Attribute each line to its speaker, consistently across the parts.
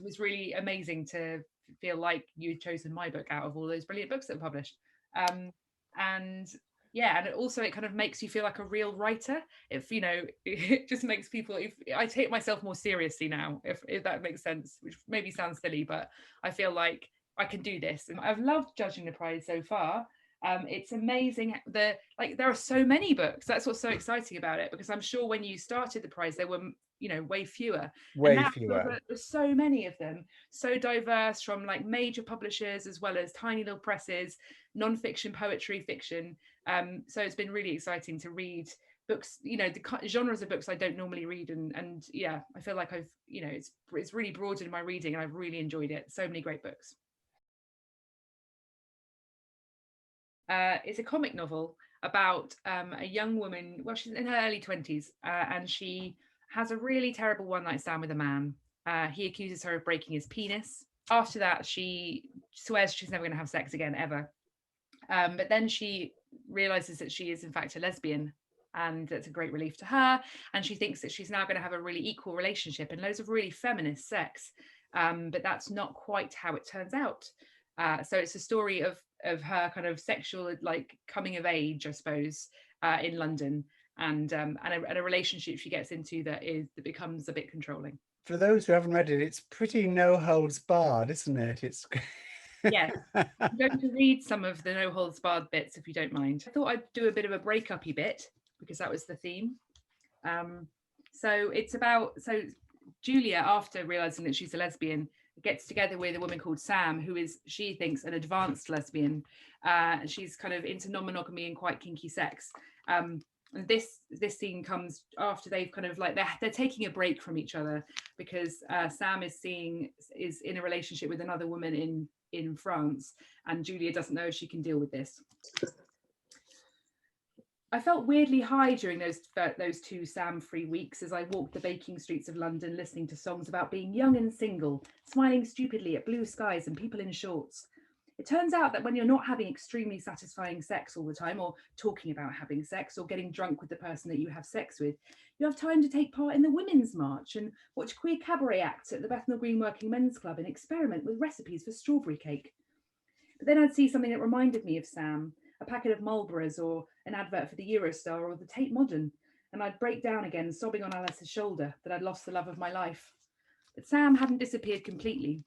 Speaker 1: was really amazing to feel like you'd chosen my book out of all those brilliant books that were published. And yeah, and it kind of makes you feel like a real writer. If it just makes people. If I take myself more seriously now, if that makes sense, which maybe sounds silly, but I feel like I can do this. And I've loved judging the prize so far. It's amazing. There are so many books. That's what's so exciting about it, because I'm sure when you started the prize, there were way fewer, and
Speaker 2: Way
Speaker 1: now
Speaker 2: fewer.
Speaker 1: there's so many of them, so diverse, from like major publishers as well as tiny little presses, non-fiction, poetry, fiction. So it's been really exciting to read books, the genres of books I don't normally read, and yeah, I feel like I've it's really broadened my reading, and I've really enjoyed it. So many great books. It's a comic novel about a young woman. Well, she's in her early 20s, and she has a really terrible one night stand with a man. He accuses her of breaking his penis. After that, she swears she's never going to have sex again, ever. But then she realizes that she is, in fact, a lesbian. And that's a great relief to her. And she thinks that she's now going to have a really equal relationship and loads of really feminist sex. But that's not quite how it turns out. So it's a story of her kind of sexual, like, coming of age, I suppose, in London, and a relationship she gets into that becomes a bit controlling.
Speaker 2: For those who haven't read it, it's pretty no holds barred, isn't it? It's
Speaker 1: Yes. I'm going to read some of the no holds barred bits, if you don't mind. I thought I'd do a bit of a break-up-y bit, because that was the theme. So Julia, after realizing that she's a lesbian, gets together with a woman called Sam, who is, she thinks, an advanced lesbian. She's kind of into non-monogamy and quite kinky sex. And this scene comes after they've kind of like they're taking a break from each other, because Sam is in a relationship with another woman in France, and Julia doesn't know if she can deal with this. I felt weirdly high during those 2 Sam-free weeks as I walked the baking streets of London, listening to songs about being young and single, smiling stupidly at blue skies and people in shorts. It turns out that when you're not having extremely satisfying sex all the time, or talking about having sex, or getting drunk with the person that you have sex with, you have time to take part in the Women's March and watch queer cabaret acts at the Bethnal Green Working Men's Club and experiment with recipes for strawberry cake. But then I'd see something that reminded me of Sam, a packet of Marlboros or an advert for the Eurostar or the Tate Modern, and I'd break down again, sobbing on Alice's shoulder that I'd lost the love of my life. But Sam hadn't disappeared completely.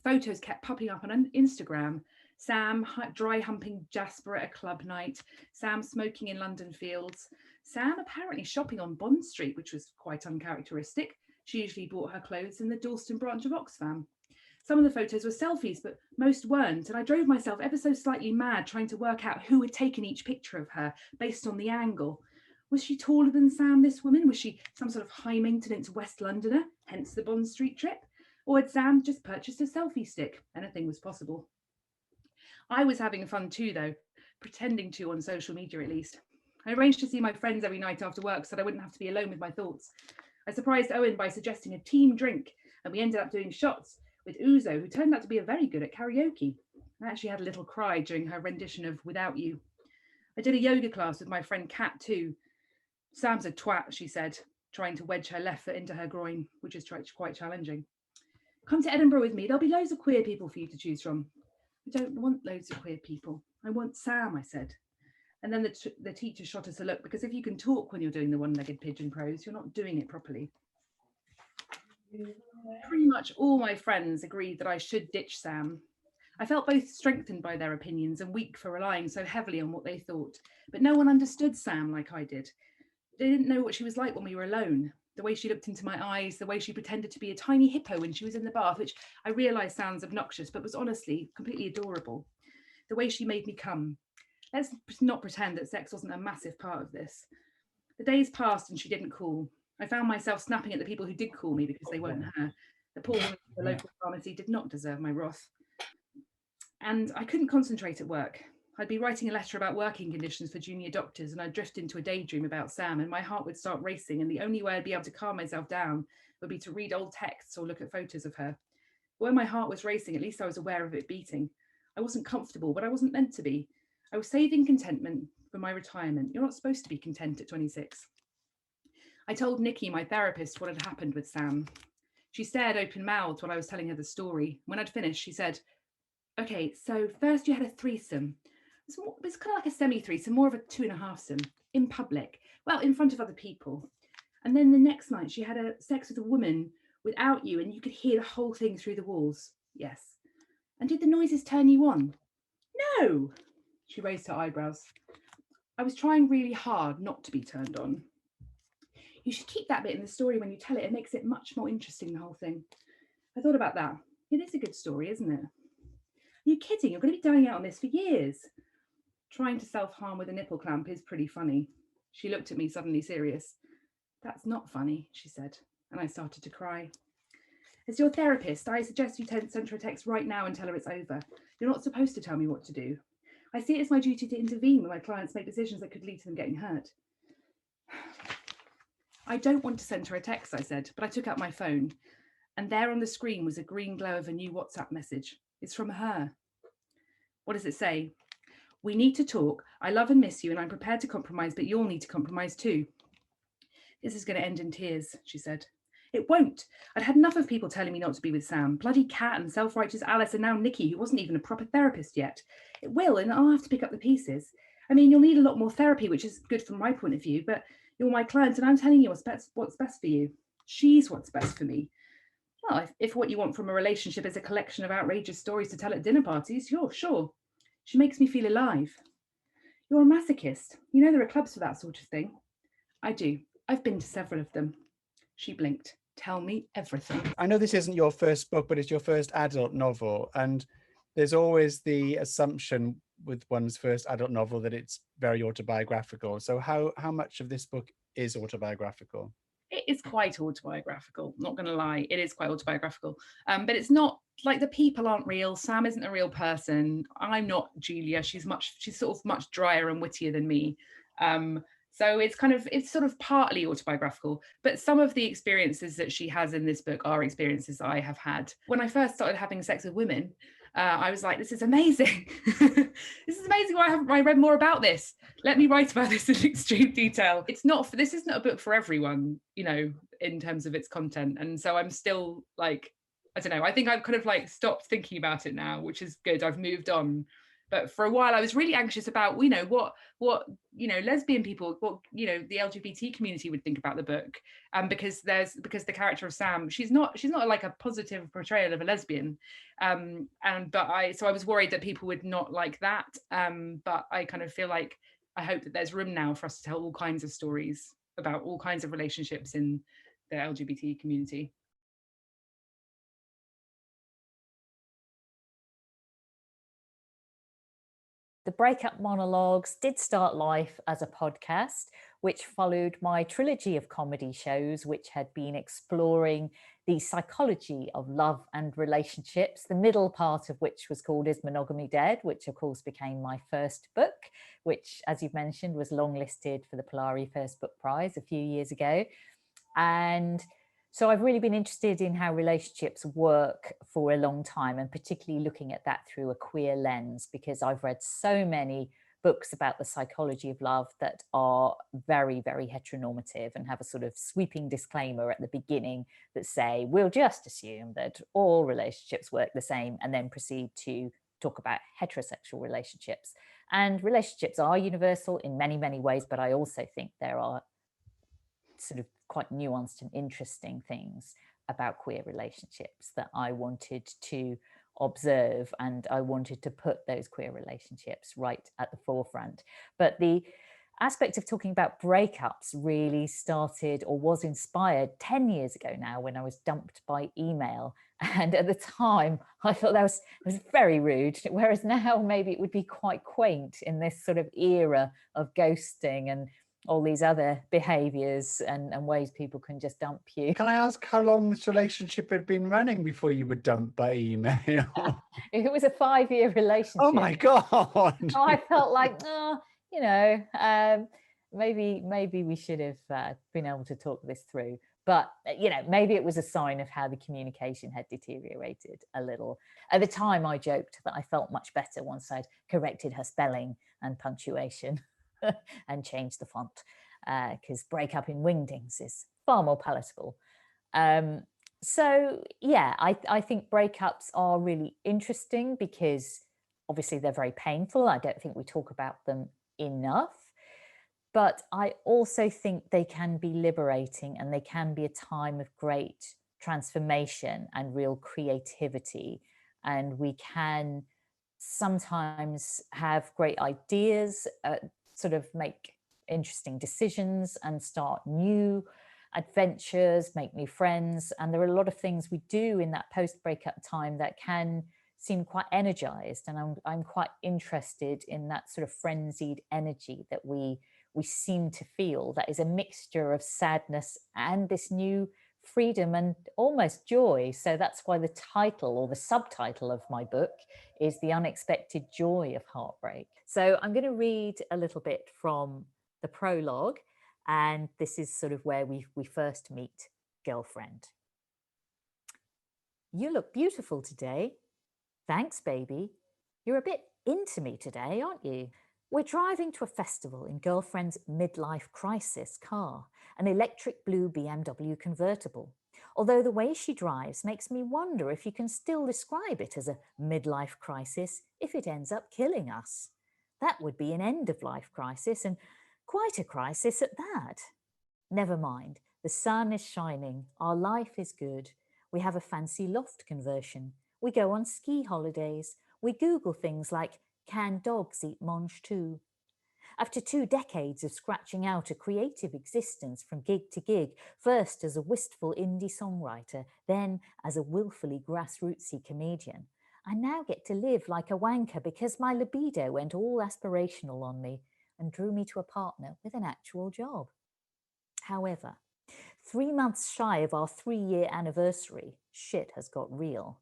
Speaker 1: Photos kept popping up on Instagram. Sam dry humping Jasper at a club night, Sam smoking in London fields, Sam apparently shopping on Bond Street, which was quite uncharacteristic. She usually bought her clothes in the Dalston branch of Oxfam. Some of the photos were selfies, but most weren't, and I drove myself ever so slightly mad trying to work out who had taken each picture of her based on the angle. Was she taller than Sam, this woman? Was she some sort of high-maintenance West Londoner, hence the Bond Street trip? Or had Sam just purchased a selfie stick? Anything was possible. I was having fun too, though, pretending to on social media at least. I arranged to see my friends every night after work so that I wouldn't have to be alone with my thoughts. I surprised Owen by suggesting a team drink, and we ended up doing shots with Uzo, who turned out to be very good at karaoke. I actually had a little cry during her rendition of Without You. I did a yoga class with my friend Kat too. Sam's a twat, she said, trying to wedge her left foot into her groin, which is quite challenging. Come to Edinburgh with me. There'll be loads of queer people for you to choose from. I don't want loads of queer people. I want Sam, I said. And then the teacher shot us a look, because if you can talk when you're doing the one-legged pigeon pose, you're not doing it properly. Pretty much all my friends agreed that I should ditch Sam. I felt both strengthened by their opinions and weak for relying so heavily on what they thought. But no one understood Sam like I did. They didn't know what she was like when we were alone. The way she looked into my eyes, the way she pretended to be a tiny hippo when she was in the bath, which I realised sounds obnoxious, but was honestly completely adorable. The way she made me come. Let's not pretend that sex wasn't a massive part of this. The days passed and she didn't call. I found myself snapping at the people who did call me because they weren't her. The poor woman at the local pharmacy did not deserve my wrath. And I couldn't concentrate at work. I'd be writing a letter about working conditions for junior doctors, and I'd drift into a daydream about Sam, and my heart would start racing, and the only way I'd be able to calm myself down would be to read old texts or look at photos of her. But when my heart was racing, at least I was aware of it beating. I wasn't comfortable, but I wasn't meant to be. I was saving contentment for my retirement. You're not supposed to be content at 26. I told Nikki, my therapist, what had happened with Sam. She stared open-mouthed while I was telling her the story. When I'd finished, she said, okay, so first you had a threesome. It's kind of like a semi-threesome, more of a 2.5-some, in public, well, in front of other people. And then the next night she had a sex with a woman without you, and you could hear the whole thing through the walls. Yes. And did the noises turn you on? No. She raised her eyebrows. I was trying really hard not to be turned on. You should keep that bit in the story when you tell it. It makes it much more interesting, the whole thing. I thought about that. It is a good story, isn't it? Are you kidding? You're going to be dying out on this for years. Trying to self-harm with a nipple clamp is pretty funny. She looked at me, suddenly serious. That's not funny, she said, and I started to cry. As your therapist, I suggest you send her a text right now and tell her it's over. You're not supposed to tell me what to do. I see it as my duty to intervene when my clients make decisions that could lead to them getting hurt. I don't want to send her a text, I said, but I took out my phone, and there on the screen was a green glow of a new WhatsApp message. It's from her. What does it say? We need to talk. I love and miss you, and I'm prepared to compromise, but you'll need to compromise too. This is going to end in tears, she said. It won't. I'd had enough of people telling me not to be with Sam. Bloody Kat and self-righteous Alice, and now Nikki, who wasn't even a proper therapist yet. It will, and I'll have to pick up the pieces. I mean, you'll need a lot more therapy, which is good from my point of view, but you're my client, and I'm telling you what's best for you. She's what's best for me. Well, if what you want from a relationship is a collection of outrageous stories to tell at dinner parties, sure. She makes me feel alive. You're a masochist. You know there are clubs for that sort of thing. I do. I've been to several of them. She blinked. Tell me everything.
Speaker 2: I know this isn't your first book, but it's your first adult novel. And there's always the assumption with one's first adult novel that it's very autobiographical. So how much of this book is autobiographical?
Speaker 1: It is quite autobiographical, not going to lie. It is quite autobiographical. But it's not like the people aren't real. Sam isn't a real person. I'm not Julia. She's sort of much drier and wittier than me. So it's sort of partly autobiographical, but some of the experiences that she has in this book are experiences I have had. When I first started having sex with women, I was like, this is amazing. This is amazing. Why haven't I read more about this? Let me write about this in extreme detail. This isn't a book for everyone, in terms of its content. And so I'm still like, I don't know, I think I've kind of like stopped thinking about it now, which is good. I've moved on. But for a while, I was really anxious about, what lesbian people, the LGBT community would think about the book, because the character of Sam, she's not like a positive portrayal of a lesbian, so I was worried that people would not like that. But I kind of feel like I hope that there's room now for us to tell all kinds of stories about all kinds of relationships in the LGBT community.
Speaker 3: The Break-Up Monologues did start life as a podcast, which followed my trilogy of comedy shows, which had been exploring the psychology of love and relationships, the middle part of which was called Is Monogamy Dead?, which of course became my first book, which, as you've mentioned, was longlisted for the Polari First Book Prize a few years ago. And so I've really been interested in how relationships work for a long time, and particularly looking at that through a queer lens, because I've read so many books about the psychology of love that are very, very heteronormative and have a sort of sweeping disclaimer at the beginning that say, we'll just assume that all relationships work the same, and then proceed to talk about heterosexual relationships. And relationships are universal in many, many ways, but I also think there are sort of quite nuanced and interesting things about queer relationships that I wanted to observe, and I wanted to put those queer relationships right at the forefront. But the aspect of talking about breakups really started, or was inspired, 10 years ago now, when I was dumped by email. And at the time I thought that was very rude, whereas now maybe it would be quite quaint in this sort of era of ghosting and all these other behaviours and ways people can just dump you.
Speaker 2: Can I ask how long this relationship had been running before you were dumped by email?
Speaker 3: It was a 5-year relationship.
Speaker 2: Oh my God.
Speaker 3: I felt like, maybe we should have been able to talk this through. But, maybe it was a sign of how the communication had deteriorated a little. At the time, I joked that I felt much better once I'd corrected her spelling and punctuation and changed the font, because break up in wingdings is far more palatable. So yeah, I think breakups are really interesting because obviously they're very painful. I don't think we talk about them enough. But I also think they can be liberating and they can be a time of great transformation and real creativity. And we can sometimes have great ideas, sort of make interesting decisions and start new adventures, make new friends. And there are a lot of things we do in that post-breakup time that can seem quite energized. And I'm quite interested in that sort of frenzied energy that we seem to feel, that is a mixture of sadness and this new freedom and almost joy. So that's why the title or the subtitle of my book is The Unexpected Joy of Heartbreak. So I'm going to read a little bit from the prologue, and this is sort of where we first meet Girlfriend. You look beautiful today. Thanks, baby. You're a bit into me today, aren't you? We're driving to a festival in Girlfriend's midlife crisis car, an electric blue BMW convertible. Although the way she drives makes me wonder if you can still describe it as a midlife crisis if it ends up killing us. That would be an end-of-life crisis, and quite a crisis at that. Never mind, the sun is shining, our life is good. We have a fancy loft conversion. We go on ski holidays. We Google things like, can dogs eat mange too? After 2 decades of scratching out a creative existence from gig to gig, first as a wistful indie songwriter, then as a willfully grassrootsy comedian, I now get to live like a wanker because my libido went all aspirational on me and drew me to a partner with an actual job. However, 3 months shy of our 3-year anniversary, shit has got real.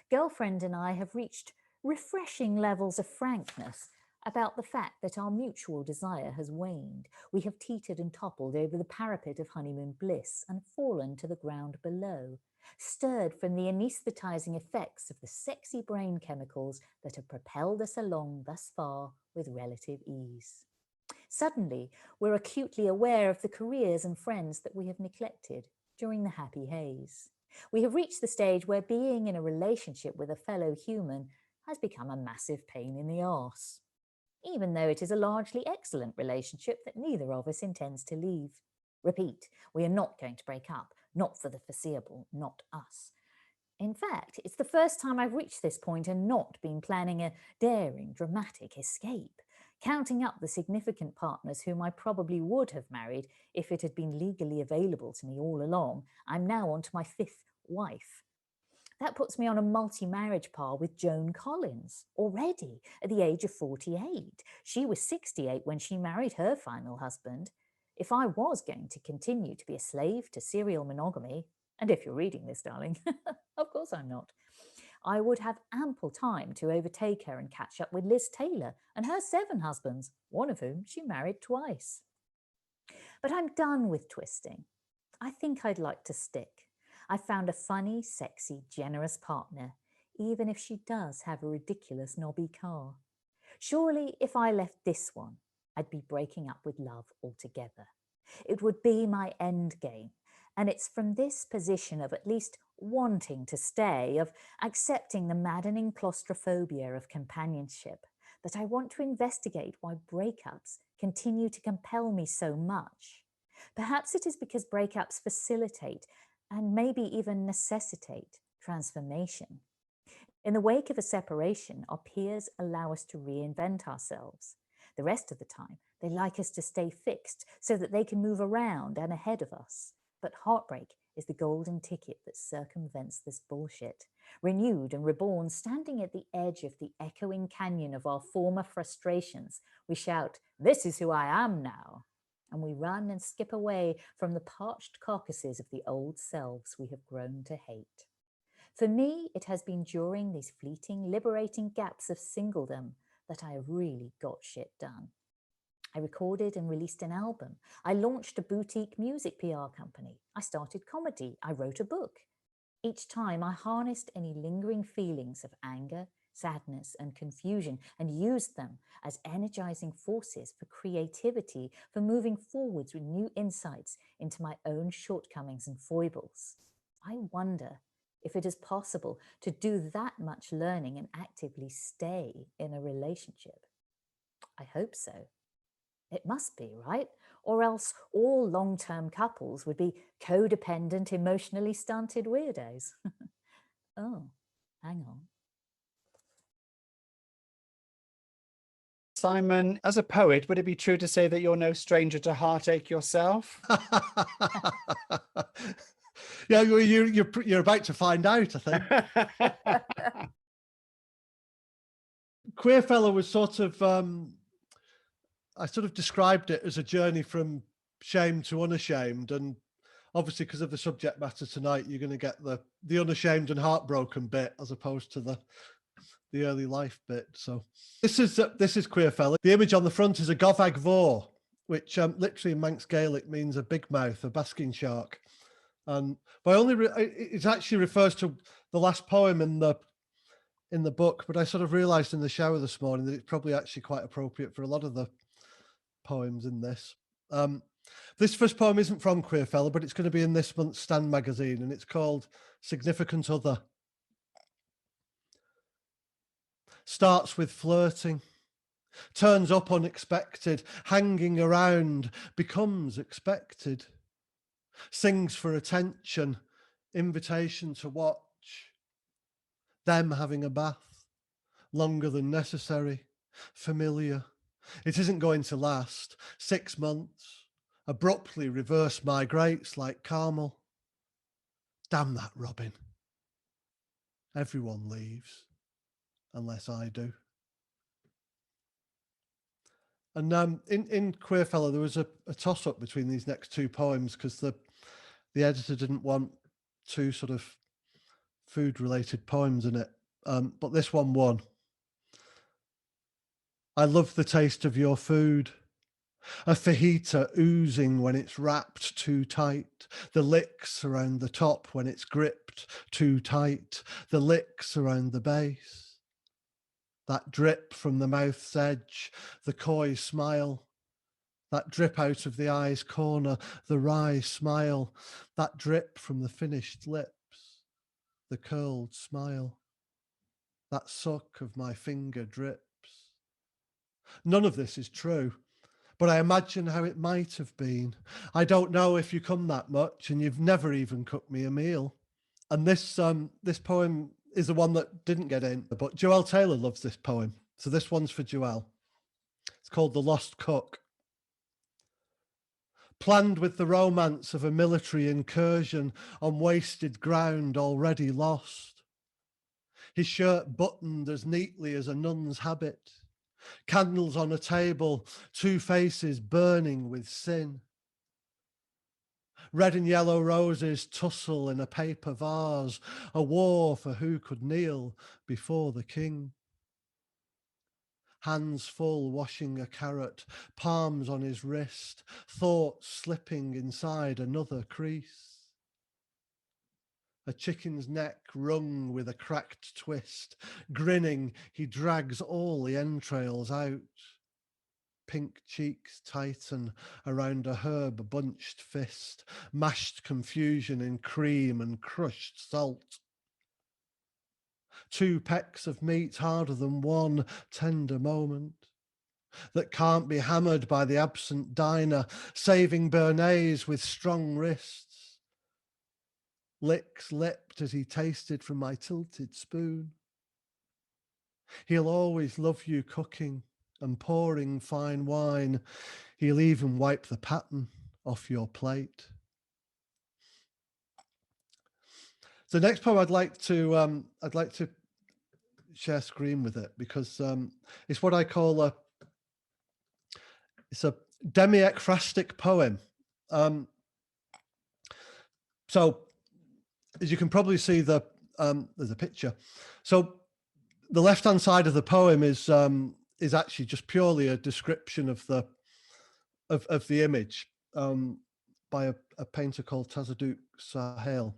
Speaker 3: Girlfriend and I have reached refreshing levels of frankness about the fact that our mutual desire has waned. We have teetered and toppled over the parapet of honeymoon bliss and fallen to the ground below, stirred from the anaesthetizing effects of the sexy brain chemicals that have propelled us along thus far with relative ease. Suddenly, we're acutely aware of the careers and friends that we have neglected during the happy haze. We have reached the stage where being in a relationship with a fellow human has become a massive pain in the arse, even though it is a largely excellent relationship that neither of us intends to leave. Repeat, we are not going to break up, not for the foreseeable, not us. In fact, it's the first time I've reached this point and not been planning a daring, dramatic escape, counting up the significant partners whom I probably would have married if it had been legally available to me all along. I'm now on to my 5th wife. That puts me on a multi-marriage par with Joan Collins, already at the age of 48. She was 68 when she married her final husband. If I was going to continue to be a slave to serial monogamy, and if you're reading this, darling, of course I'm not, I would have ample time to overtake her and catch up with Liz Taylor and her 7 husbands, one of whom she married twice. But I'm done with twisting. I think I'd like to stick. I found a funny, sexy, generous partner, even if she does have a ridiculous knobby car. Surely, if I left this one, I'd be breaking up with love altogether. It would be my end game. And it's from this position of at least wanting to stay, of accepting the maddening claustrophobia of companionship, that I want to investigate why breakups continue to compel me so much. Perhaps it is because breakups facilitate and maybe even necessitate transformation. In the wake of a separation, our peers allow us to reinvent ourselves. The rest of the time, they like us to stay fixed so that they can move around and ahead of us. But heartbreak is the golden ticket that circumvents this bullshit. Renewed and reborn, standing at the edge of the echoing canyon of our former frustrations, we shout, "This is who I am now." And we run and skip away from the parched carcasses of the old selves we have grown to hate. For me, it has been during these fleeting, liberating gaps of singledom that I have really got shit done. I recorded and released an album. I launched a boutique music PR company. I started comedy. I wrote a book. Each time I harnessed any lingering feelings of anger, sadness, and confusion and used them as energizing forces for creativity, for moving forwards with new insights into my own shortcomings and foibles. I wonder if it is possible to do that much learning and actively stay in a relationship. I hope so. It must be, right? Or else all long-term couples would be codependent, emotionally stunted weirdos. Oh, hang on.
Speaker 2: Simon, as a poet, would it be true to say that you're no stranger to heartache yourself?
Speaker 4: Yeah, you're about to find out, I think. Queerfella was sort of, I sort of described it as a journey from shame to unashamed. And obviously, because of the subject matter tonight, you're going to get the unashamed and heartbroken bit as opposed to the early life bit. So this is Queerfella. The image on the front is a gofag vor, which literally in Manx Gaelic means a big mouth, a basking shark. And it actually refers to the last poem in the book, but I sort of realized in the shower this morning that it's probably actually quite appropriate for a lot of the poems in this. This first poem isn't from Queerfella, but it's going to be in this month's Stand magazine, and it's called Significant Other. Starts with flirting, turns up unexpected, hanging around, becomes expected, sings for attention, invitation to watch, them having a bath, longer than necessary, familiar. It isn't going to last, 6 months, abruptly reverse migrates like Carmel. Damn that Robin. Everyone leaves, unless I do. And in Queerfella, there was a toss-up between these next two poems because the editor didn't want two sort of food-related poems in it. But this one won. I love the taste of your food. A fajita oozing when it's wrapped too tight. The licks around the top when it's gripped too tight. The licks around the base. That drip from the mouth's edge, the coy smile. That drip out of the eye's corner, the wry smile. That drip from the finished lips, the curled smile. That suck of my finger drips. None of this is true, but I imagine how it might have been. I don't know if you come that much and you've never even cooked me a meal. And this poem is the one that didn't get in, but Joelle Taylor loves this poem. So this one's for Joelle. It's called The Lost Cook. Planned with the romance of a military incursion on wasted ground already lost. His shirt buttoned as neatly as a nun's habit. Candles on a table, two faces burning with sin. Red and yellow roses tussle in a paper vase, a war for who could kneel before the king. Hands full washing a carrot, palms on his wrist, thoughts slipping inside another crease. A chicken's neck wrung with a cracked twist, grinning, he drags all the entrails out. Pink cheeks tighten around a herb bunched fist, mashed confusion in cream and crushed salt. Two pecks of meat harder than one tender moment that can't be hammered by the absent diner, saving béarnaise with strong wrists. Licks lipped as he tasted from my tilted spoon. He'll always love you cooking and pouring fine wine. He'll even wipe the pattern off your plate. The next poem I'd like to share screen with it because it's what I call a demi-ekphrastic poem. So as you can probably see, there's a picture. So the left-hand side of the poem is actually just purely a description of the image by a painter called Tazaduk Sahel,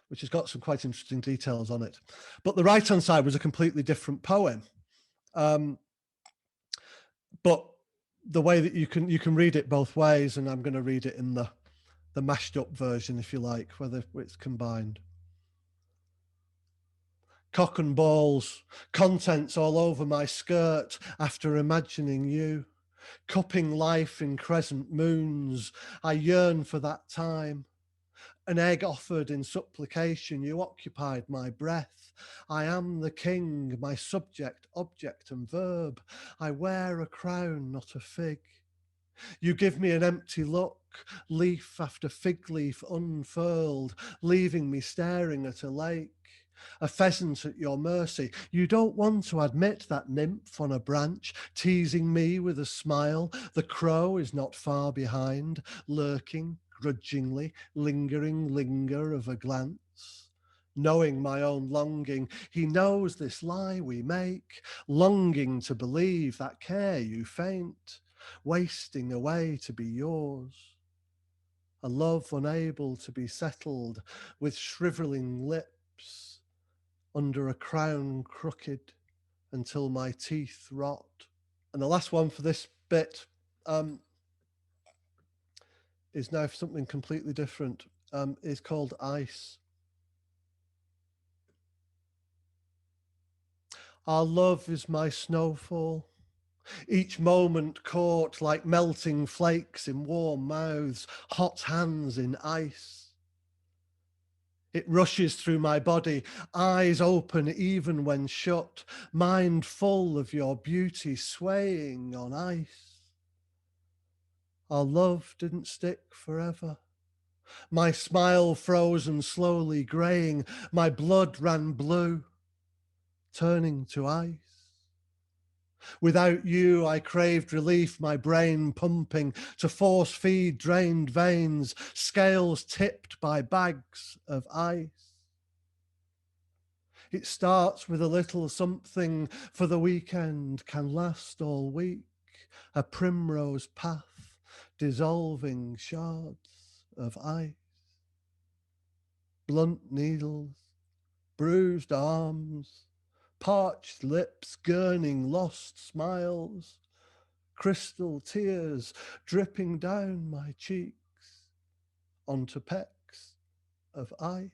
Speaker 4: which has got some quite interesting details on it. But the right-hand side was a completely different poem. But the way that you can read it both ways, and I'm going to read it in the the mashed up version, if you like, whether it's combined. Cock and balls, contents all over my skirt after imagining you. Cupping life in crescent moons, I yearn for that time. An egg offered in supplication, you occupied my breath. I am the king, my subject, object and verb. I wear a crown, not a fig. You give me an empty look, leaf after fig leaf unfurled, leaving me staring at a lake. A pheasant at your mercy. You don't want to admit that nymph on a branch, teasing me with a smile. The crow is not far behind, lurking, grudgingly, lingering linger of a glance. Knowing my own longing, he knows this lie we make, longing to believe that care you faint, wasting away to be yours. A love unable to be settled, with shriveling lips, under a crown crooked until my teeth rot. And the last one for this bit is now for something completely different. Is called Ice. Our love is my snowfall, each moment caught like melting flakes in warm mouths, hot hands in ice. It rushes through my body, eyes open even when shut, mind full of your beauty swaying on ice. Our love didn't stick forever. My smile frozen slowly graying, my blood ran blue, turning to ice. Without you, I craved relief, my brain pumping to force feed drained veins, scales tipped by bags of ice. It starts with a little something for the weekend, can last all week, a primrose path, dissolving shards of ice. Blunt needles, bruised arms, parched lips gurning lost smiles, crystal tears dripping down my cheeks onto pecks of ice.